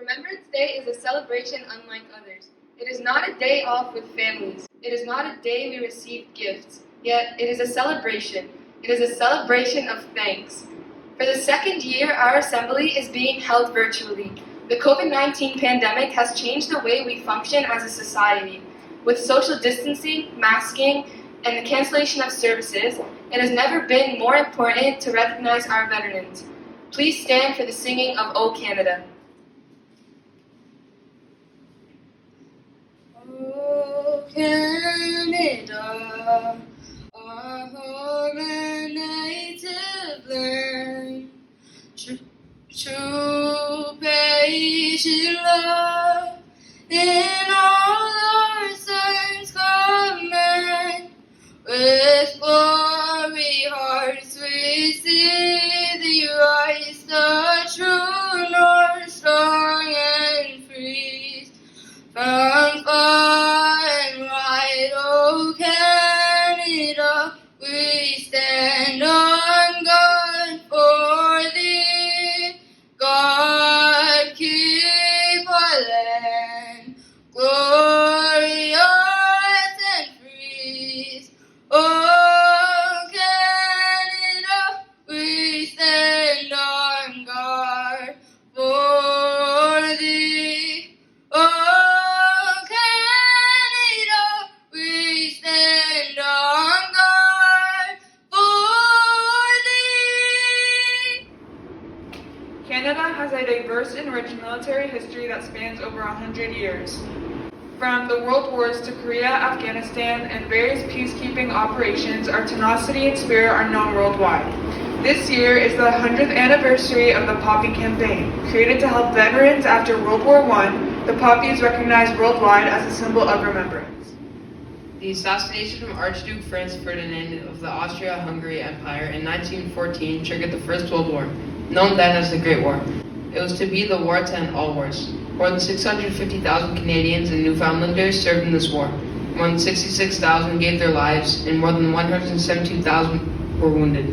Remembrance Day is a celebration unlike others. It is not a day off with families. It is not a day we receive gifts. Yet it is a celebration. It is a celebration of thanks. For the second year, our assembly is being held virtually. The COVID-19 pandemic has changed the way we function as a society. With social distancing, masking, and the cancellation of services, it has never been more important to recognize our veterans. Please stand for the singing of O Canada. O Canada, our home and native land, true patient love in all our sons command. With glory hearts we see thee rise, the true North, strong and free. From far and wide, O Canada, we stand on guard for thee. God, keep our land glorious and free. O Canada, we stand on guard for thee. O Canada, we stand on guard for thee. Canada has a diverse and rich military history that spans over 100 years. From the World Wars to Korea, Afghanistan, and various peacekeeping operations, our tenacity and spirit are known worldwide. This year is the 100th anniversary of the Poppy Campaign. Created to help veterans after World War I, the Poppy is recognized worldwide as a symbol of remembrance. The assassination of Archduke Franz Ferdinand of the Austria-Hungary Empire in 1914 triggered the First World War, known then as the Great War. It was to be the war to end all wars. More than 650,000 Canadians and Newfoundlanders served in this war. More than 66,000 gave their lives, and more than 172,000 were wounded.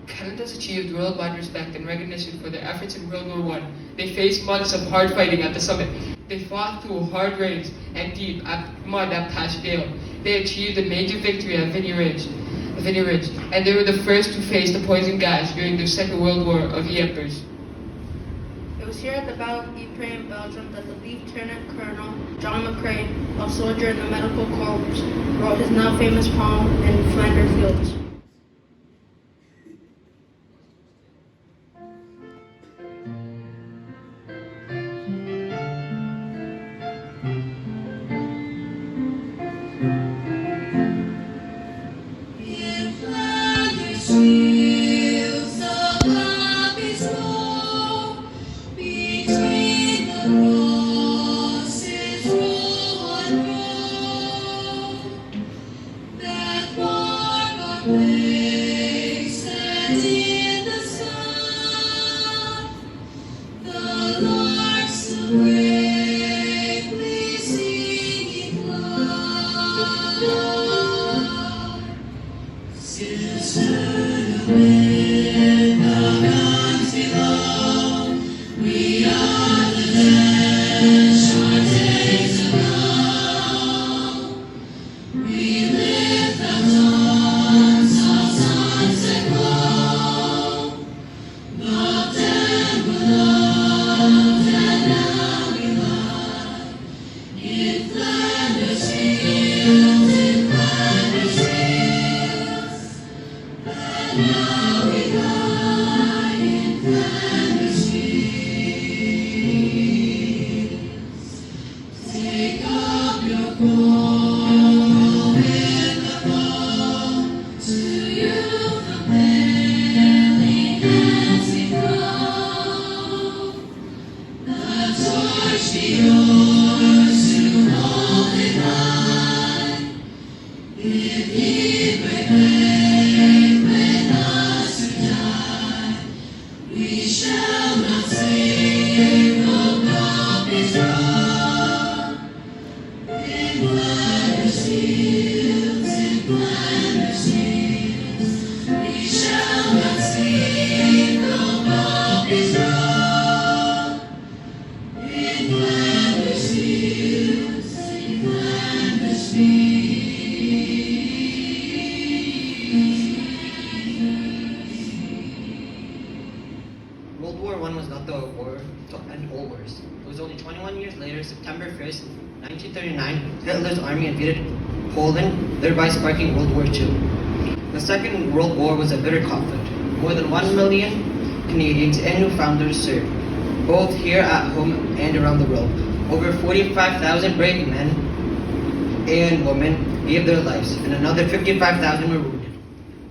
Canada's achieved worldwide respect and recognition for their efforts in World War I. They faced months of hard fighting at the summit. They fought through hard rains and deep mud at Passchendaele. They achieved a major victory at Vimy Ridge, and they were the first to face the poison gas during the Second World War of Ypres. It was here at the Battle of Ypres in Belgium that the Lieutenant Colonel John McCrae, a soldier in the Medical Corps, wrote his now famous poem in Flanders Fields. Love. September 1st, 1939, Hitler's army invaded Poland, thereby sparking World War II. The Second World War was a bitter conflict. More than 1 million Canadians and Newfoundlanders served, both here at home and around the world. Over 45,000 brave men and women gave their lives, and another 55,000 were wounded.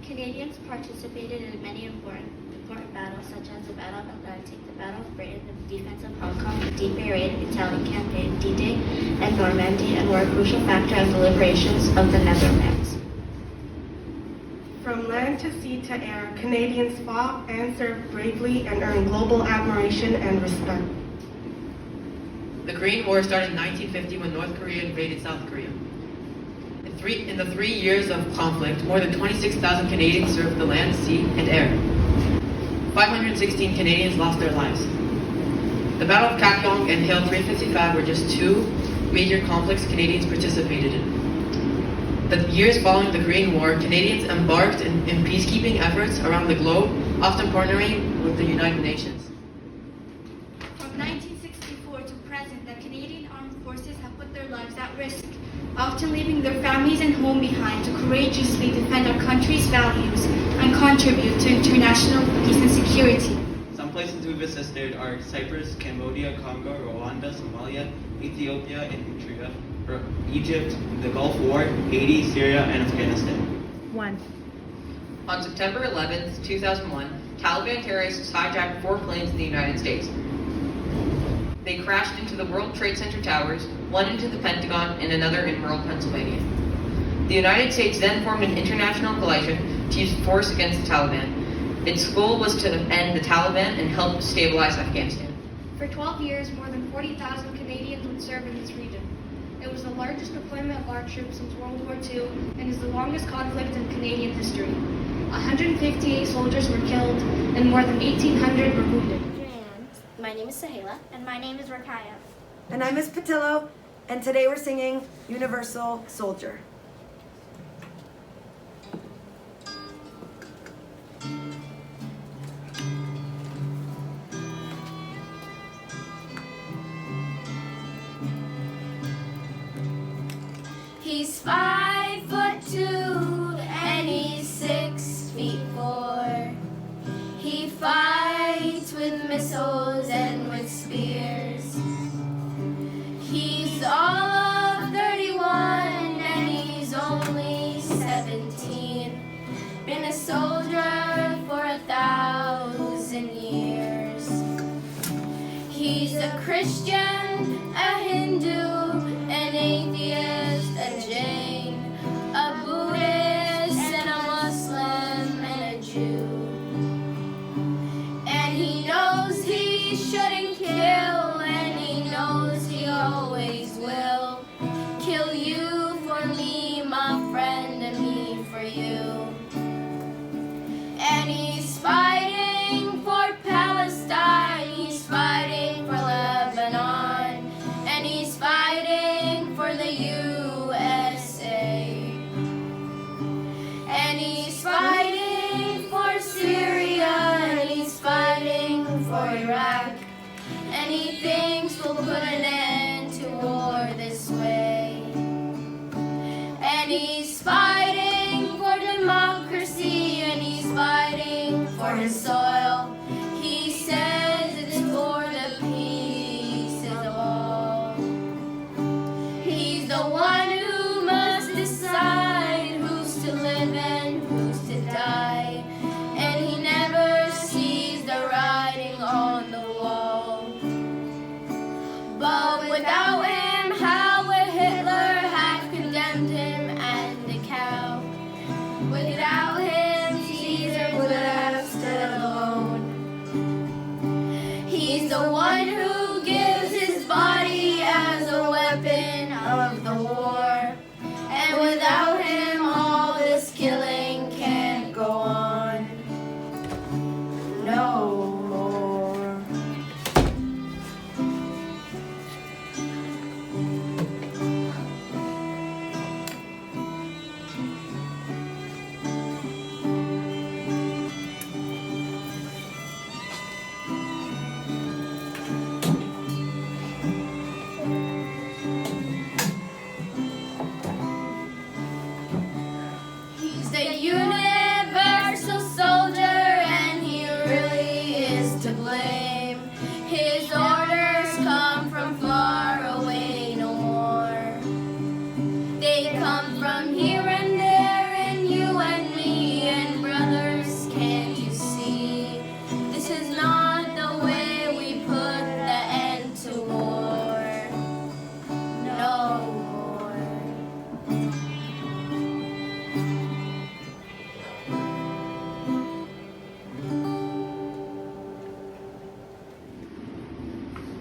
Canadians participated in many important battles, such as the Battle of Atlantic, the Battle of Britain, the defense of Hong Kong, the Deep Bay Raid, Italian campaign, D-Day, and Normandy, and were a crucial factor in the liberations of the Netherlands. From land to sea to air, Canadians fought and served bravely and earned global admiration and respect. The Korean War started in 1950 when North Korea invaded South Korea. In the 3 years of conflict, more than 26,000 Canadians served the land, sea, and air. 516 Canadians lost their lives. The Battle of Kakyong and Hill 355 were just 2 major conflicts Canadians participated in. The years following the Korean War, Canadians embarked in peacekeeping efforts around the globe, often partnering with the United Nations. From 1964 to present, the Canadian Armed Forces have put their lives at risk, often leaving their families and home behind to courageously defend our country's values and contribute to international peace and security. Some places we've assisted are Cyprus, Cambodia, Congo, Rwanda, Somalia, Ethiopia, Eritrea, Egypt, the Gulf War, Haiti, Syria, and Afghanistan. 1. On September 11, 2001, Taliban terrorists hijacked 4 planes in the United States. They crashed into the World Trade Center towers, one into the Pentagon, and another in rural Pennsylvania. The United States then formed an international coalition to use force against the Taliban. Its goal was to end the Taliban and help stabilize Afghanistan. For 12 years, more than 40,000 Canadians would serve in this region. It was the largest deployment of our troops since World War II and is the longest conflict in Canadian history. 158 soldiers were killed and more than 1,800 were wounded. My name is Sahela. And my name is Rakaya. And I'm Miss Patillo, and today we're singing Universal Soldier. He's 5'2" and he's 6'4". He fights with missiles and with spears. He's all of 31 and he's only 17. Been a soldier for 1,000 years. He's a Christian, a Hindu, an atheist, a Jain, a Buddhist, and a Muslim, and a Jew. And he knows he shouldn't kill, and he knows he always will. Kill you for me, my friend, and me for you. And he's fighting for Palestine, he's fighting for Lebanon.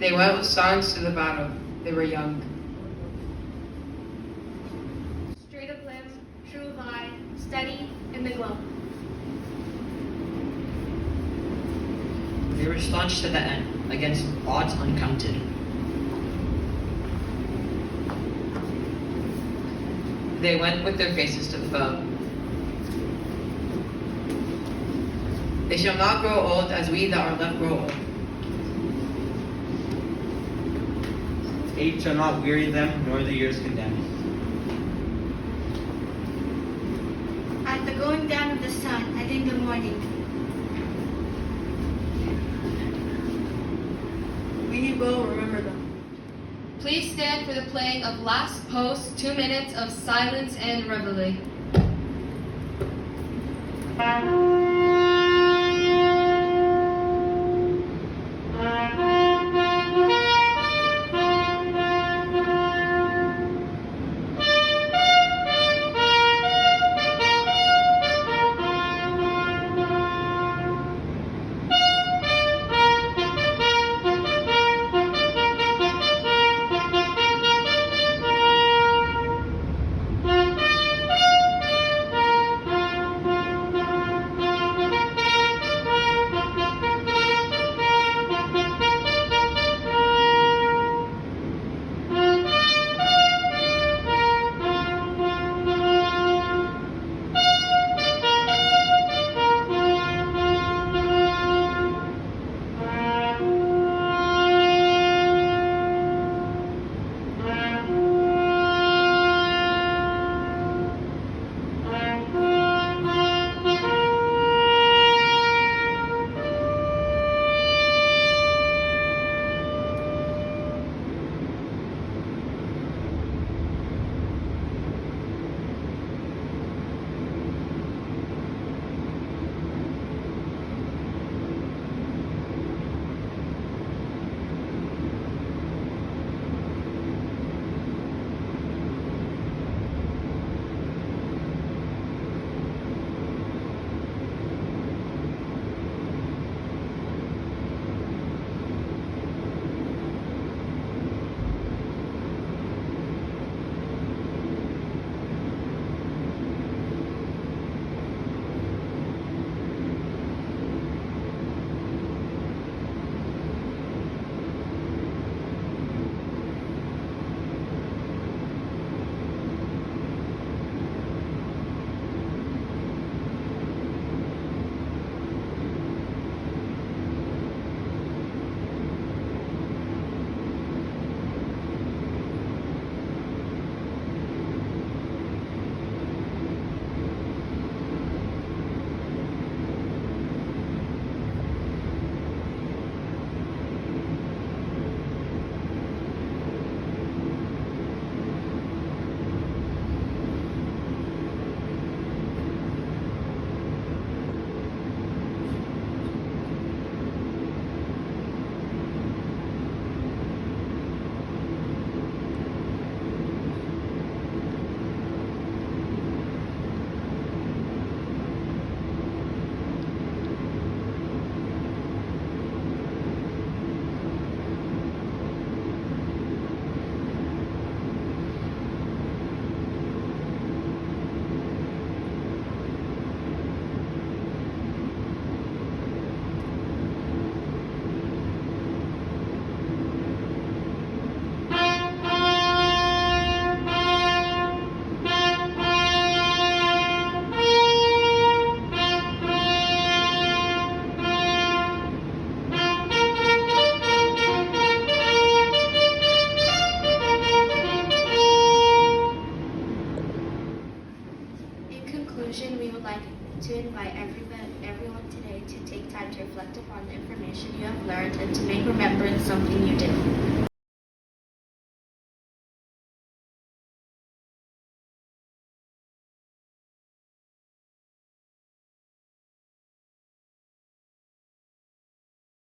They went with songs to the battle. They were young. Straight of limb, true of eye, steady in the glow. They were staunch to the end, against odds uncounted. They went with their faces to the foe. They shall not grow old as we that are left grow old. Age shall not weary them, nor the years condemn. At the going down of the sun and in the morning. We will remember them. Please stand for the playing of Last Post, 2 minutes of silence and reveille. to invite everyone today to take time to reflect upon the information you have learned and to make remembrance something you do.